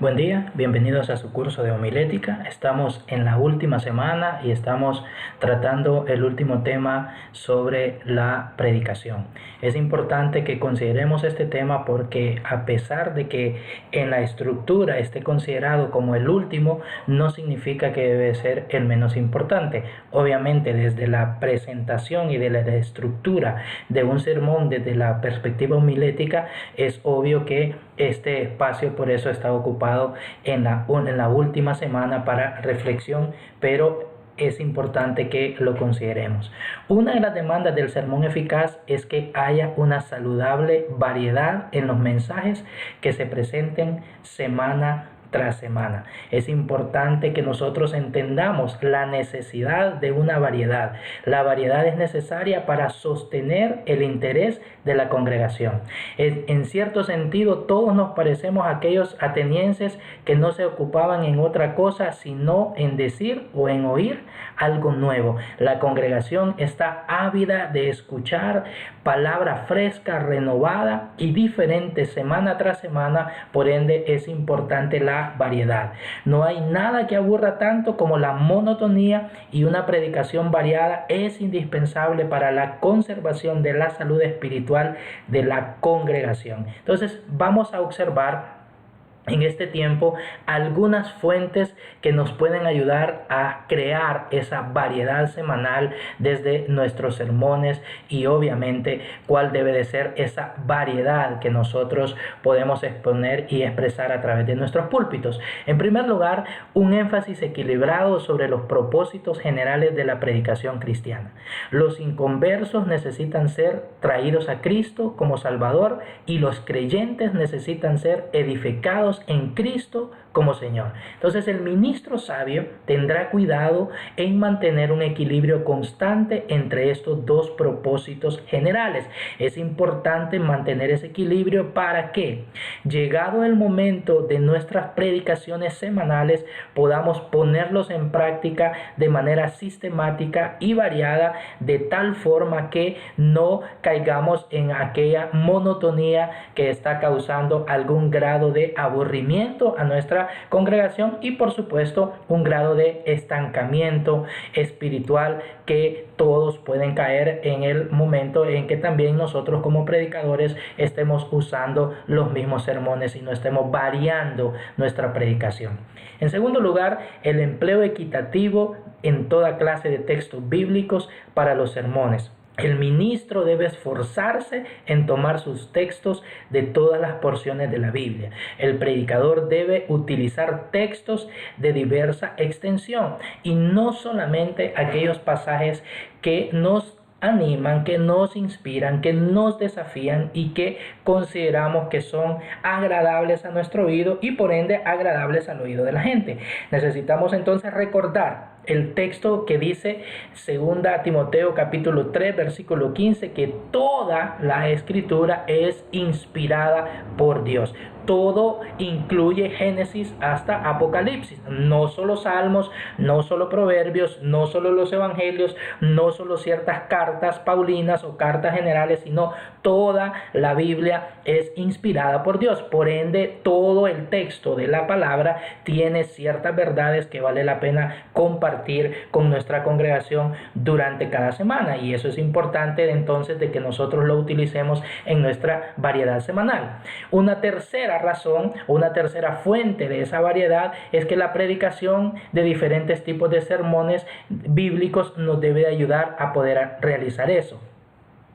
Buen día, bienvenidos a su curso de homilética. Estamos en la última semana y estamos tratando el último tema sobre la predicación. Es importante que consideremos este tema porque a pesar de que en la estructura esté considerado como el último, no significa que debe ser el menos importante. Obviamente, desde la presentación y de la estructura de un sermón, desde la perspectiva homilética, es obvio que este espacio por eso está ocupado en la última semana para reflexión, pero es importante que lo consideremos. Una de las demandas del sermón eficaz es que haya una saludable variedad en los mensajes que se presenten semana tras semana. Es importante que nosotros entendamos la necesidad de una variedad. La variedad es necesaria para sostener el interés de la congregación. En cierto sentido, todos nos parecemos a aquellos atenienses que no se ocupaban en otra cosa sino en decir o en oír algo nuevo. La congregación está ávida de escuchar palabra fresca, renovada y diferente semana tras semana. Por ende, es importante la variedad. No hay nada que aburra tanto como la monotonía, y una predicación variada es indispensable para la conservación de la salud espiritual de la congregación. Entonces, vamos a observar en este tiempo algunas fuentes que nos pueden ayudar a crear esa variedad semanal desde nuestros sermones, y obviamente cuál debe de ser esa variedad que nosotros podemos exponer y expresar a través de nuestros púlpitos. En primer lugar, un énfasis equilibrado sobre los propósitos generales de la predicación cristiana. Los inconversos necesitan ser traídos a Cristo como Salvador, y los creyentes necesitan ser edificados en Cristo como Señor. Entonces, el ministro sabio tendrá cuidado en mantener un equilibrio constante entre estos dos propósitos generales. Es importante mantener ese equilibrio para que, llegado el momento de nuestras predicaciones semanales, podamos ponerlos en práctica de manera sistemática y variada, de tal forma que no caigamos en aquella monotonía que está causando algún grado de aburrimiento a nuestra congregación, y por supuesto un grado de estancamiento espiritual que todos pueden caer en el momento en que también nosotros como predicadores estemos usando los mismos sermones y no estemos variando nuestra predicación. En segundo lugar, el empleo equitativo en toda clase de textos bíblicos para los sermones. El ministro debe esforzarse en tomar sus textos de todas las porciones de la Biblia. El predicador debe utilizar textos de diversa extensión, y no solamente aquellos pasajes que nos animan, que nos inspiran, que nos desafían y que consideramos que son agradables a nuestro oído y por ende agradables al oído de la gente. Necesitamos entonces recordar el texto que dice 2 Timoteo capítulo 3 versículo 15, que toda la escritura es inspirada por Dios. Todo incluye Génesis hasta Apocalipsis, no solo Salmos, no solo Proverbios, no solo los Evangelios, no solo ciertas cartas paulinas o cartas generales, sino toda la Biblia es inspirada por Dios. Por ende, todo el texto de la palabra tiene ciertas verdades que vale la pena compartir con nuestra congregación durante cada semana, y eso es importante entonces de que nosotros lo utilicemos en nuestra variedad semanal. Una tercera razón, una tercera fuente de esa variedad, es que la predicación de diferentes tipos de sermones bíblicos nos debe ayudar a poder realizar eso.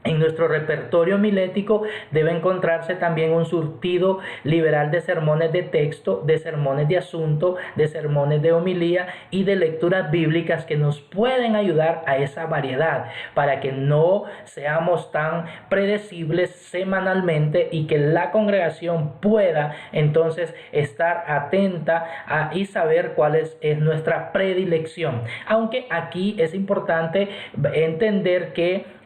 En nuestro repertorio homilético debe encontrarse también un surtido liberal de sermones de texto, de sermones de asunto, de sermones de homilía y de lecturas bíblicas que nos pueden ayudar a esa variedad, para que no seamos tan predecibles semanalmente y que la congregación pueda entonces estar atenta y saber cuál es nuestra predilección. Aunque aquí es importante entender que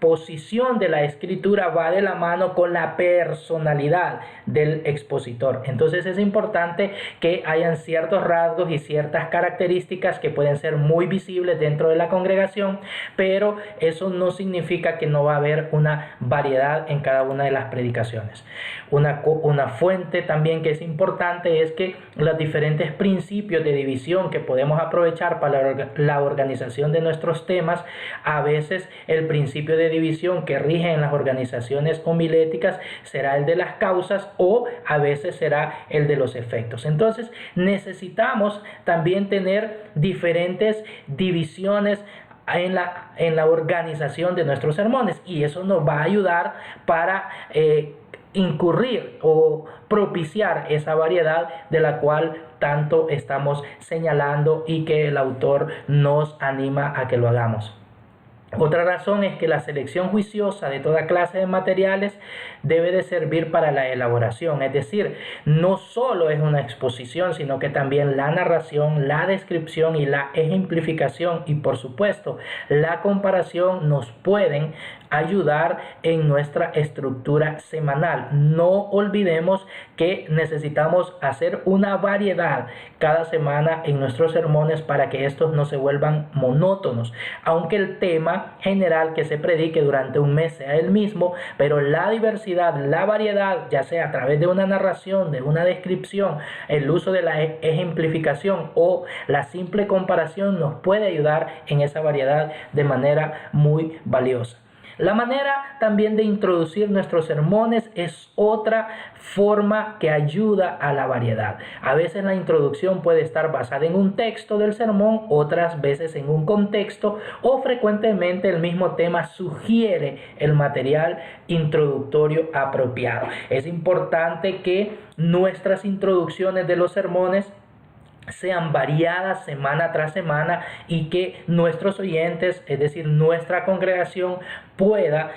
exposición de la escritura va de la mano con la personalidad del expositor. Entonces es importante que hayan ciertos rasgos y ciertas características que pueden ser muy visibles dentro de la congregación, pero eso no significa que no va a haber una variedad en cada una de las predicaciones. Una fuente también que es importante es que los diferentes principios de división que podemos aprovechar para la organización de nuestros temas, a veces el principio de división que rige en las organizaciones homiléticas será el de las causas o a veces será el de los efectos. Entonces necesitamos también tener diferentes divisiones en la organización de nuestros sermones, y eso nos va a ayudar para incurrir o propiciar esa variedad de la cual tanto estamos señalando y que el autor nos anima a que lo hagamos. Otra razón es que la selección juiciosa de toda clase de materiales debe de servir para la elaboración, es decir, no solo es una exposición, sino que también la narración, la descripción y la ejemplificación y por supuesto la comparación nos pueden ayudar en nuestra estructura semanal. No olvidemos que necesitamos hacer una variedad cada semana en nuestros sermones para que estos no se vuelvan monótonos, aunque el tema general que se predique durante un mes sea el mismo, pero la diversidad, la variedad, ya sea a través de una narración, de una descripción, el uso de la ejemplificación o la simple comparación nos puede ayudar en esa variedad de manera muy valiosa. La manera también de introducir nuestros sermones es otra forma que ayuda a la variedad. A veces la introducción puede estar basada en un texto del sermón, otras veces en un contexto, o frecuentemente el mismo tema sugiere el material introductorio apropiado. Es importante que nuestras introducciones de los sermones sean variadas semana tras semana y que nuestros oyentes, es decir, nuestra congregación, pueda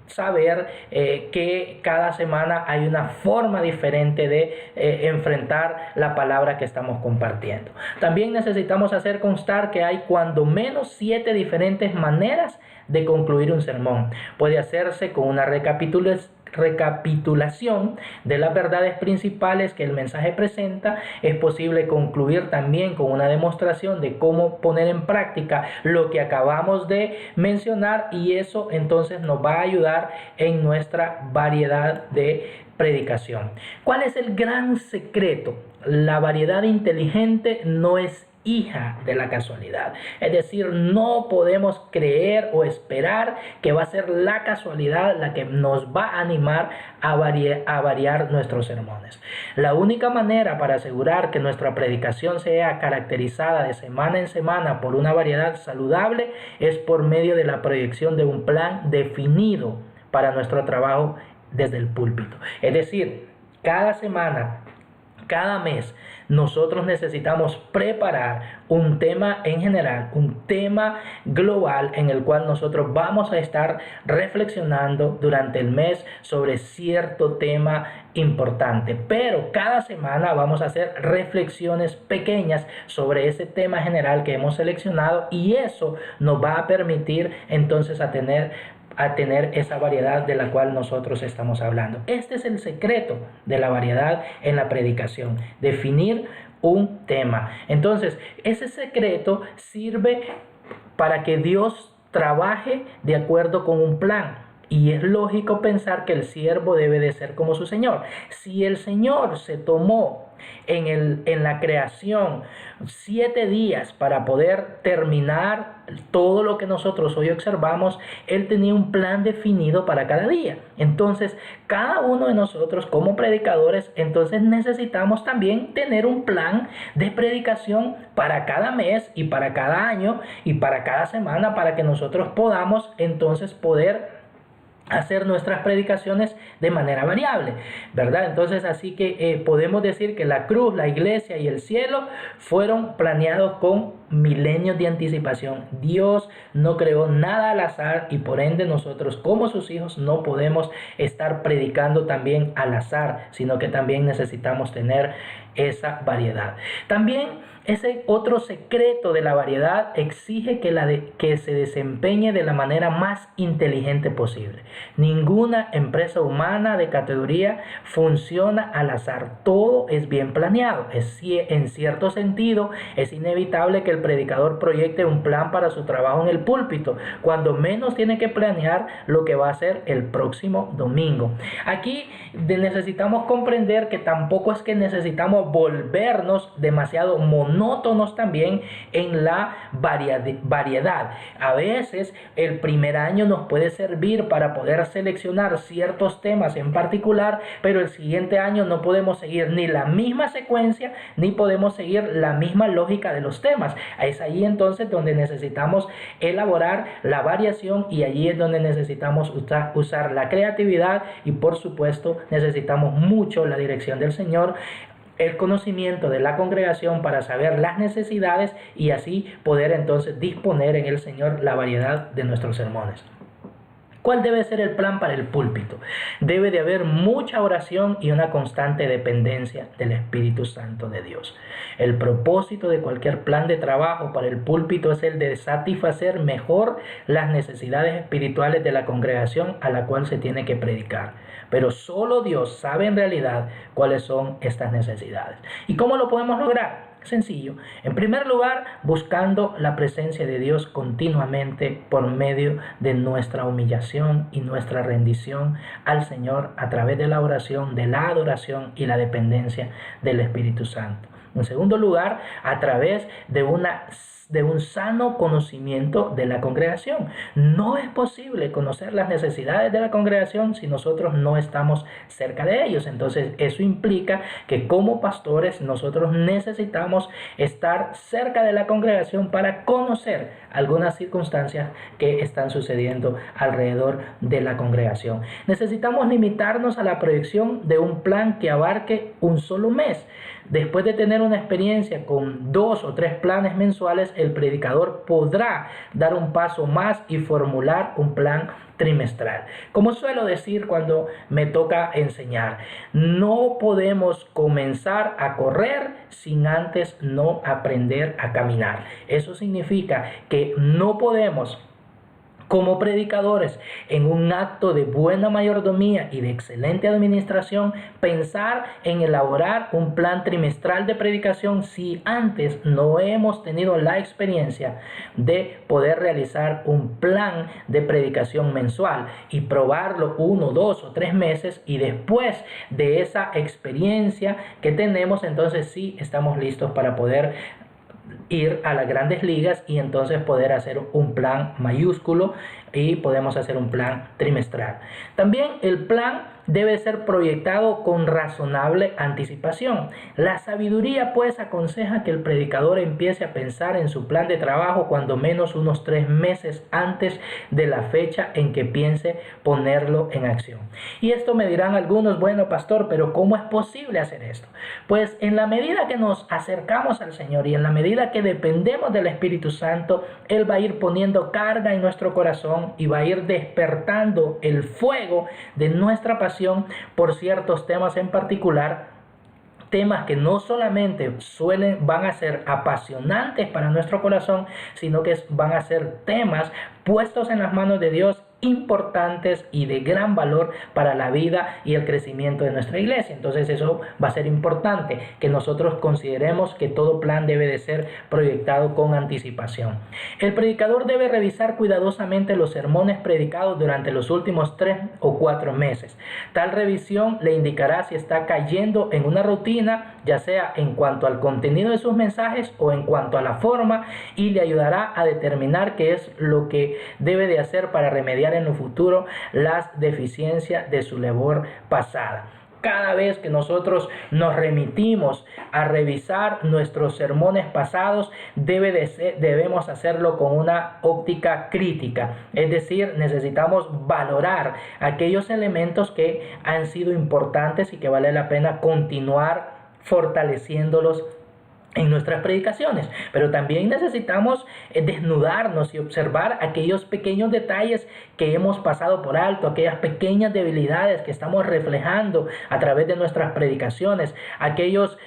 saber que cada semana hay una forma diferente de enfrentar la palabra que estamos compartiendo. También necesitamos hacer constar que hay cuando menos 7 diferentes maneras de concluir un sermón. Puede hacerse con una recapitulación de las verdades principales que el mensaje presenta. Es posible concluir también con una demostración de cómo poner en práctica lo que acabamos de mencionar, y eso entonces nos va a ayudar en nuestra variedad de predicación. ¿Cuál es el gran secreto? La variedad inteligente no es hija de la casualidad. Es decir, no podemos creer o esperar que va a ser la casualidad la que nos va a animar a variar nuestros sermones. La única manera para asegurar que nuestra predicación sea caracterizada de semana en semana por una variedad saludable es por medio de la proyección de un plan definido para nuestro trabajo desde el púlpito. Es decir, cada semana, cada mes, nosotros necesitamos preparar un tema en general, un tema global en el cual nosotros vamos a estar reflexionando durante el mes sobre cierto tema importante. Pero cada semana vamos a hacer reflexiones pequeñas sobre ese tema general que hemos seleccionado, y eso nos va a permitir entonces a tener esa variedad de la cual nosotros estamos hablando. Este es el secreto de la variedad en la predicación, definir un tema. Entonces, ese secreto sirve para que Dios trabaje de acuerdo con un plan. Y es lógico pensar que el siervo debe de ser como su Señor. Si el Señor se tomó en la creación 7 días para poder terminar todo lo que nosotros hoy observamos, Él tenía un plan definido para cada día. Entonces, cada uno de nosotros como predicadores, entonces necesitamos también tener un plan de predicación para cada mes y para cada año y para cada semana, para que nosotros podamos entonces poder hacer nuestras predicaciones de manera variable, ¿verdad? Entonces, así que podemos decir que la cruz, la iglesia y el cielo fueron planeados con milenios de anticipación. Dios no creó nada al azar y por ende nosotros como sus hijos no podemos estar predicando también al azar, sino que también necesitamos tener esa variedad. También ese otro secreto de la variedad exige que se desempeñe de la manera más inteligente posible. Ninguna empresa humana de categoría funciona al azar. Todo es bien planeado. En cierto sentido, es inevitable que el predicador proyecte un plan para su trabajo en el púlpito, cuando menos tiene que planear lo que va a hacer el próximo domingo. Aquí necesitamos comprender que tampoco es que necesitamos volvernos demasiado monótonos también en la variedad. A veces el primer año nos puede servir para poder seleccionar ciertos temas en particular, pero el siguiente año no podemos seguir ni la misma secuencia ni podemos seguir la misma lógica de los temas. Es ahí entonces donde necesitamos elaborar la variación y allí es donde necesitamos usar la creatividad y por supuesto necesitamos mucho la dirección del Señor, el conocimiento de la congregación para saber las necesidades y así poder entonces disponer en el Señor la variedad de nuestros sermones. ¿Cuál debe ser el plan para el púlpito? Debe de haber mucha oración y una constante dependencia del Espíritu Santo de Dios. El propósito de cualquier plan de trabajo para el púlpito es el de satisfacer mejor las necesidades espirituales de la congregación a la cual se tiene que predicar. Pero solo Dios sabe en realidad cuáles son estas necesidades. ¿Y cómo lo podemos lograr? Sencillo. En primer lugar, buscando la presencia de Dios continuamente por medio de nuestra humillación y nuestra rendición al Señor a través de la oración, de la adoración y la dependencia del Espíritu Santo. En segundo lugar, a través de un sano conocimiento de la congregación. No es posible conocer las necesidades de la congregación si nosotros no estamos cerca de ellos. Entonces, eso implica que como pastores nosotros necesitamos estar cerca de la congregación para conocer algunas circunstancias que están sucediendo alrededor de la congregación. Necesitamos limitarnos a la proyección de un plan que abarque un solo mes. Después de tener una experiencia con 2 o 3 planes mensuales, el predicador podrá dar un paso más y formular un plan trimestral. Como suelo decir cuando me toca enseñar, no podemos comenzar a correr sin antes no aprender a caminar. Eso significa que no podemos, como predicadores, en un acto de buena mayordomía y de excelente administración, pensar en elaborar un plan trimestral de predicación si antes no hemos tenido la experiencia de poder realizar un plan de predicación mensual y probarlo 1, 2 o 3 meses, y después de esa experiencia que tenemos, entonces sí estamos listos para poder ir a las grandes ligas y entonces poder hacer un plan mayúsculo y podemos hacer un plan trimestral. También el plan debe ser proyectado con razonable anticipación. La sabiduría pues aconseja que el predicador empiece a pensar en su plan de trabajo cuando menos unos 3 meses antes de la fecha en que piense ponerlo en acción. Y esto me dirán algunos, bueno pastor, pero ¿cómo es posible hacer esto? Pues en la medida que nos acercamos al Señor y en la medida que dependemos del Espíritu Santo, Él va a ir poniendo carga en nuestro corazón y va a ir despertando el fuego de nuestra pasión por ciertos temas en particular, temas que no solamente van a ser apasionantes para nuestro corazón, sino que van a ser temas puestos en las manos de Dios, importantes y de gran valor para la vida y el crecimiento de nuestra iglesia. Entonces eso va a ser importante, que nosotros consideremos que todo plan debe de ser proyectado con anticipación. El predicador debe revisar cuidadosamente los sermones predicados durante los últimos 3 o 4 meses. Tal revisión le indicará si está cayendo en una rutina, ya sea en cuanto al contenido de sus mensajes o en cuanto a la forma, y le ayudará a determinar qué es lo que debe de hacer para remediar en el futuro las deficiencias de su labor pasada. Cada vez que nosotros nos remitimos a revisar nuestros sermones pasados, debemos hacerlo con una óptica crítica. Es decir, necesitamos valorar aquellos elementos que han sido importantes y que vale la pena continuar fortaleciéndolos en nuestras predicaciones, pero también necesitamos desnudarnos y observar aquellos pequeños detalles que hemos pasado por alto, aquellas pequeñas debilidades que estamos reflejando a través de nuestras predicaciones, aquellos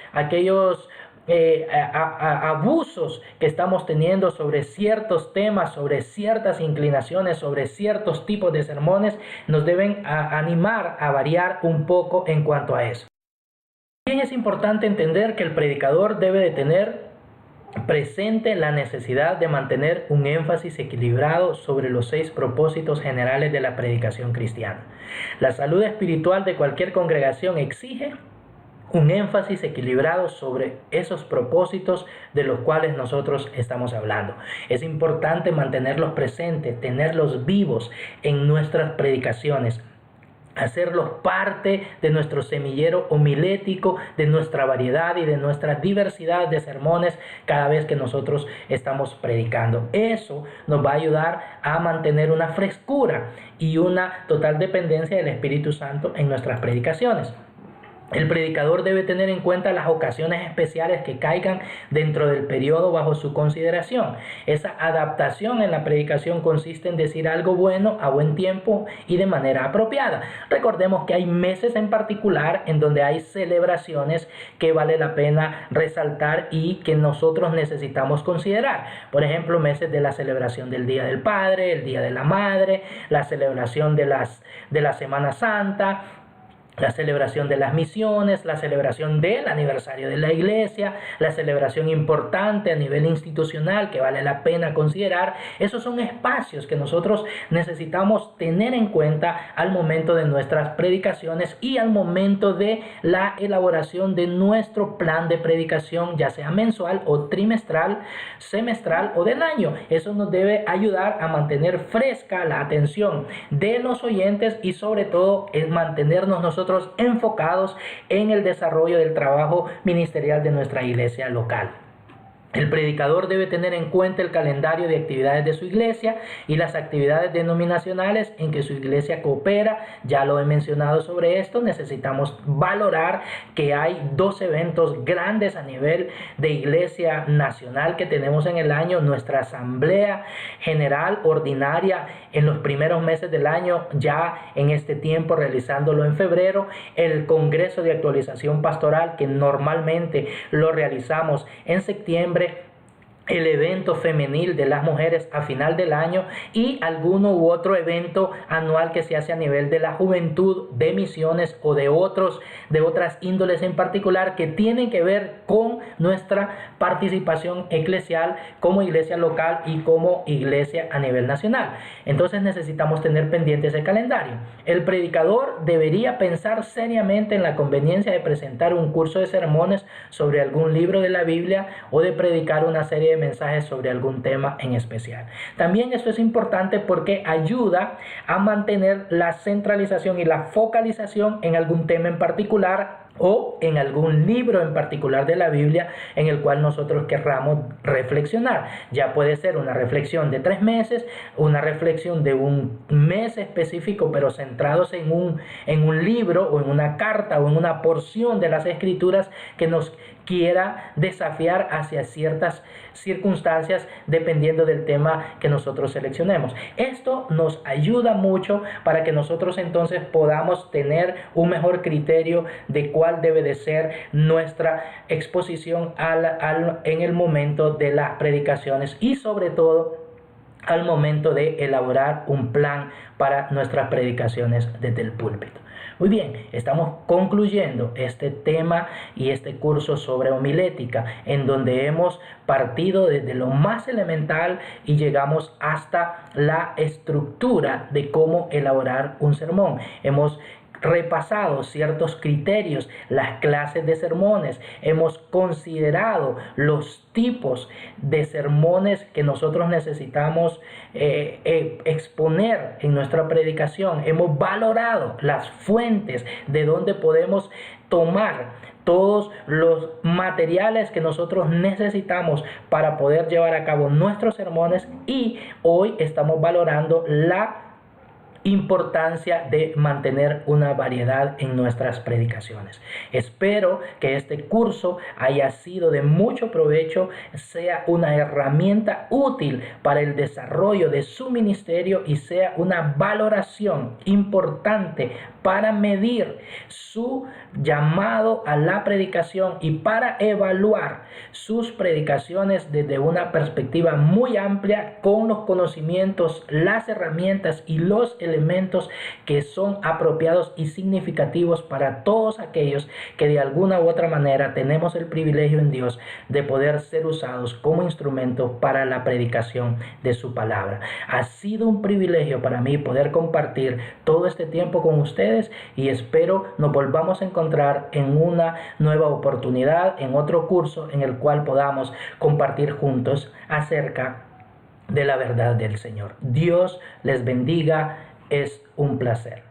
abusos que estamos teniendo sobre ciertos temas, sobre ciertas inclinaciones, sobre ciertos tipos de sermones, nos deben animar a variar un poco en cuanto a eso. También es importante entender que el predicador debe de tener presente la necesidad de mantener un énfasis equilibrado sobre los 6 propósitos generales de la predicación cristiana. La salud espiritual de cualquier congregación exige un énfasis equilibrado sobre esos propósitos de los cuales nosotros estamos hablando. Es importante mantenerlos presentes, tenerlos vivos en nuestras predicaciones, hacerlos parte de nuestro semillero homilético, de nuestra variedad y de nuestra diversidad de sermones cada vez que nosotros estamos predicando. Eso nos va a ayudar a mantener una frescura y una total dependencia del Espíritu Santo en nuestras predicaciones. El predicador debe tener en cuenta las ocasiones especiales que caigan dentro del periodo bajo su consideración. Esa adaptación en la predicación consiste en decir algo bueno a buen tiempo y de manera apropiada. Recordemos que hay meses en particular en donde hay celebraciones que vale la pena resaltar y que nosotros necesitamos considerar. Por ejemplo, meses de la celebración del Día del Padre, el Día de la Madre, la celebración de la Semana Santa, la celebración de las misiones, la celebración del aniversario de la iglesia, la celebración importante a nivel institucional que vale la pena considerar. Esos son espacios que nosotros necesitamos tener en cuenta al momento de nuestras predicaciones y al momento de la elaboración de nuestro plan de predicación, ya sea mensual o trimestral, semestral o del año. Eso nos debe ayudar a mantener fresca la atención de los oyentes y sobre todo es mantenernos nosotros enfocados en el desarrollo del trabajo ministerial de nuestra iglesia local. El predicador debe tener en cuenta el calendario de actividades de su iglesia y las actividades denominacionales en que su iglesia coopera. Ya lo he mencionado sobre esto. Necesitamos valorar que hay 2 eventos grandes a nivel de iglesia nacional que tenemos en el año. Nuestra asamblea general ordinaria en los primeros meses del año, ya en este tiempo realizándolo en febrero. El Congreso de Actualización Pastoral, que normalmente lo realizamos en septiembre. El evento femenil de las mujeres a final del año y alguno u otro evento anual que se hace a nivel de la juventud, de misiones o de otras índoles en particular que tienen que ver con nuestra participación eclesial como iglesia local y como iglesia a nivel nacional. Entonces necesitamos tener pendiente ese calendario. El predicador debería pensar seriamente en la conveniencia de presentar un curso de sermones sobre algún libro de la Biblia o de predicar una serie de mensajes sobre algún tema en especial. También esto es importante porque ayuda a mantener la centralización y la focalización en algún tema en particular o en algún libro en particular de la Biblia en el cual nosotros querramos reflexionar. Ya puede ser una reflexión de 3 meses, una reflexión de un mes específico, pero centrados en un libro o en una carta o en una porción de las Escrituras que nos quiera desafiar hacia ciertas circunstancias dependiendo del tema que nosotros seleccionemos. Esto nos ayuda mucho para que nosotros entonces podamos tener un mejor criterio de cuál debe de ser nuestra exposición en el momento de las predicaciones y sobre todo al momento de elaborar un plan para nuestras predicaciones desde el púlpito. Muy bien, estamos concluyendo este tema y este curso sobre homilética, en donde hemos partido desde lo más elemental y llegamos hasta la estructura de cómo elaborar un sermón. Hemos repasado ciertos criterios, las clases de sermones, hemos considerado los tipos de sermones que nosotros necesitamos exponer en nuestra predicación, hemos valorado las fuentes de donde podemos tomar todos los materiales que nosotros necesitamos para poder llevar a cabo nuestros sermones, y hoy estamos valorando la importancia de mantener una variedad en nuestras predicaciones. Espero que este curso haya sido de mucho provecho, sea una herramienta útil para el desarrollo de su ministerio y sea una valoración importante para medir su llamado a la predicación y para evaluar sus predicaciones desde una perspectiva muy amplia, con los conocimientos, las herramientas y los elementos que son apropiados y significativos para todos aquellos que de alguna u otra manera tenemos el privilegio en Dios de poder ser usados como instrumento para la predicación de su palabra. Ha sido un privilegio para mí poder compartir todo este tiempo con ustedes y espero nos volvamos a encontrar en una nueva oportunidad, en otro curso en el cual podamos compartir juntos acerca de la verdad del Señor. Dios les bendiga. Es un placer.